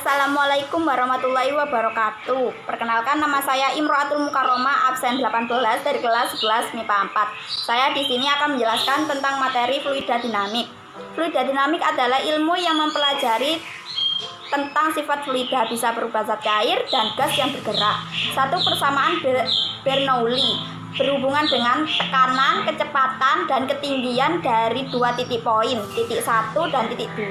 Assalamualaikum warahmatullahi wabarakatuh. Perkenalkan, nama saya Imro'atul Mukarromah, absen 18 dari kelas 11 MIPA 4. Saya di sini akan menjelaskan tentang materi fluida dinamik. Fluida dinamik adalah ilmu yang mempelajari tentang sifat fluida, bisa berupa zat cair dan gas yang bergerak. Satu persamaan Bernoulli berhubungan dengan tekanan, kecepatan, dan ketinggian dari dua titik poin, titik 1 dan titik 2,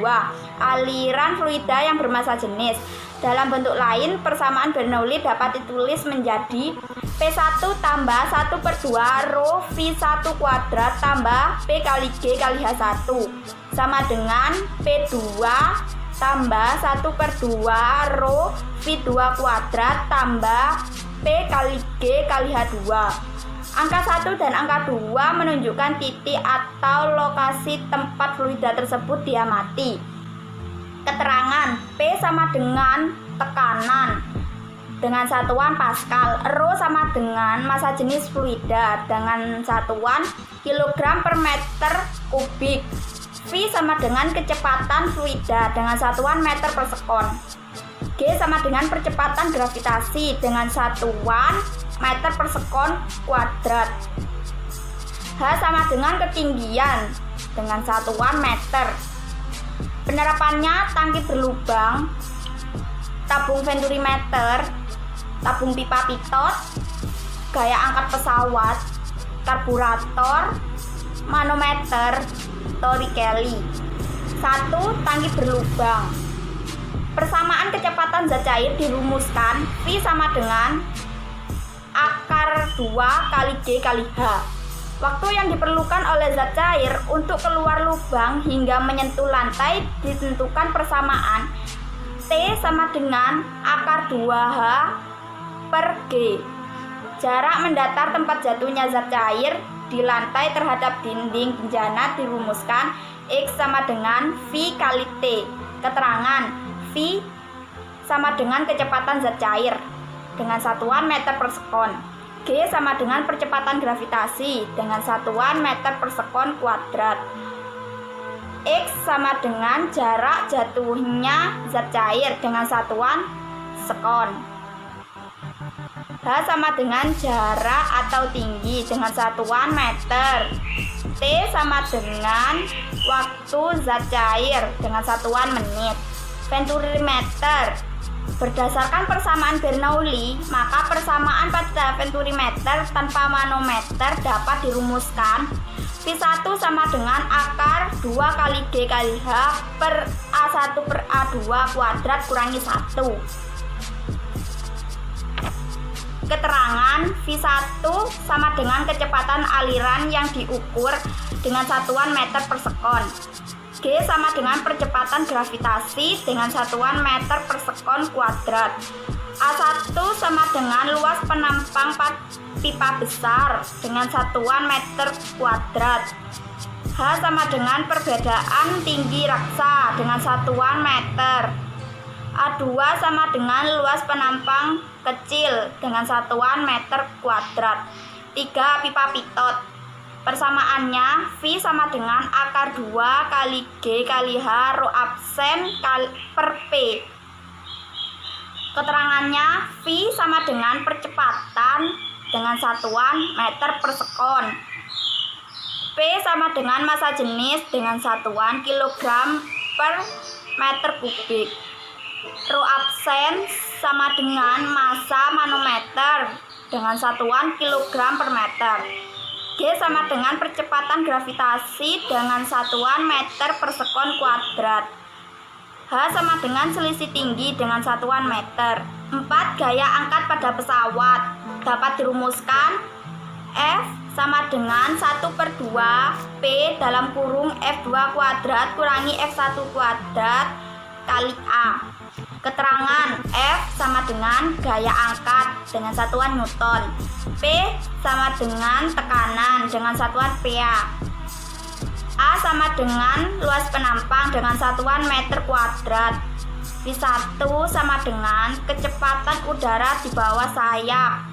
aliran fluida yang bermassa jenis. Dalam bentuk lain, persamaan Bernoulli dapat ditulis menjadi P1 tambah 1/2 rho V1 kuadrat tambah P kali G kali H1 sama dengan P2 tambah 1/2 rho V2 kuadrat tambah P kali G kali H2. Angka 1 dan angka 2 menunjukkan titik atau lokasi tempat fluida tersebut diamati. Keterangan: P sama dengan tekanan dengan satuan Pascal, rho sama dengan massa jenis fluida dengan satuan kilogram per meter kubik, V sama dengan kecepatan fluida dengan satuan meter per sekon, G sama dengan percepatan gravitasi dengan satuan meter per sekon kuadrat, H sama dengan ketinggian dengan satuan meter. Penerapannya: tangki berlubang, tabung venturimeter, tabung pipa pitot, gaya angkat pesawat, karburator, manometer, Torricelli. 1. Tangki berlubang. Persamaan kecepatan zat cair dirumuskan V sama dengan akar 2 kali G kali H. Waktu yang diperlukan oleh zat cair untuk keluar lubang hingga menyentuh lantai ditentukan persamaan T sama dengan akar 2H per G. Jarak mendatar tempat jatuhnya zat cair di lantai terhadap dinding bejana dirumuskan X sama dengan V kali T. Keterangan: V sama dengan kecepatan zat cair dengan satuan meter per sekon, G sama dengan percepatan gravitasi dengan satuan meter per sekon kuadrat, X sama dengan jarak jatuhnya zat cair dengan satuan sekon, H sama dengan jarak atau tinggi dengan satuan meter, T sama dengan waktu zat cair dengan satuan menit. Venturimeter. Berdasarkan persamaan Bernoulli, maka persamaan pada venturimeter tanpa manometer dapat dirumuskan V1 sama dengan akar 2 kali G kali H per A1 per A2 kuadrat kurangi 1. Keterangan: V1 sama dengan kecepatan aliran yang diukur dengan satuan meter per sekon. G sama dengan percepatan gravitasi dengan satuan meter per sekon kuadrat. A1 sama dengan luas penampang pipa besar dengan satuan meter kuadrat. H sama dengan perbedaan tinggi raksa dengan satuan meter. A2 sama dengan luas penampang kecil dengan satuan meter kuadrat. 3. Pipa pitot. Persamaannya V sama dengan akar 2 kali G kali H rho absen per P. Keterangannya: V sama dengan percepatan dengan satuan meter per sekon, P sama dengan massa jenis dengan satuan kilogram per meter kubik, rho absen sama dengan massa manometer dengan satuan kilogram per meter, G sama dengan percepatan gravitasi dengan satuan meter per sekon kuadrat, H sama dengan selisih tinggi dengan satuan meter. 4. Gaya angkat pada pesawat dapat dirumuskan F sama dengan 1/2 P dalam kurung F2 kuadrat kurangi F1 kuadrat kali A. Keterangan: F sama dengan gaya angkat dengan satuan Newton, P sama dengan tekanan dengan satuan PA, A sama dengan luas penampang dengan satuan meter kuadrat, V1 sama dengan kecepatan udara di bawah sayap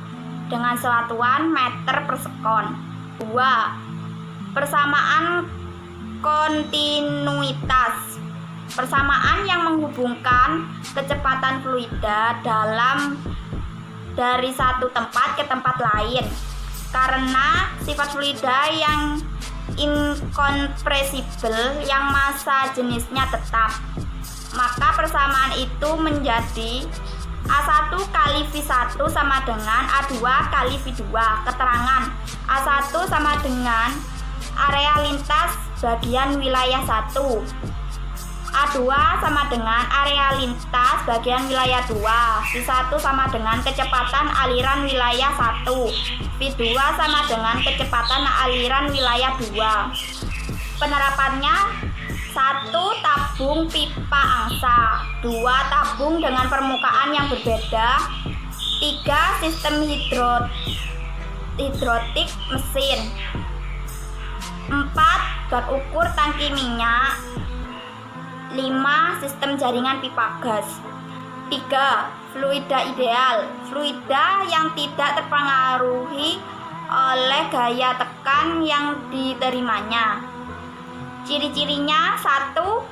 dengan satuan meter per sekon. 2. Persamaan kontinuitas. Persamaan yang menghubungkan kecepatan fluida dari satu tempat ke tempat lain. Karena sifat fluida yang inkompresibel yang massa jenisnya tetap, maka persamaan itu menjadi A1 kali V1 sama dengan A2 kali V2. Keterangan A1 sama dengan area lintas bagian wilayah 1, A2 sama dengan area lintas bagian wilayah 2, V1 sama dengan kecepatan aliran wilayah 1, V2 sama dengan kecepatan aliran wilayah 2. Penerapannya: 1. Tabung pipa angsa, 2. Tabung dengan permukaan yang berbeda, 3. Sistem hidrolik mesin, 4. Bak ukur tangki minyak, 5. Sistem jaringan pipa gas. 3. Fluida ideal, fluida yang tidak terpengaruhi oleh gaya tekan yang diterimanya. Ciri-cirinya: 1.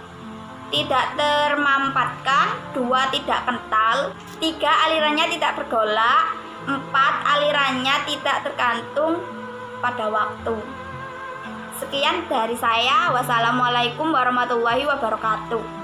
Tidak termampatkan, 2. Tidak kental, 3. Alirannya tidak bergolak, 4. Alirannya tidak tergantung pada waktu. Sekian dari saya. Wassalamualaikum warahmatullahi wabarakatuh.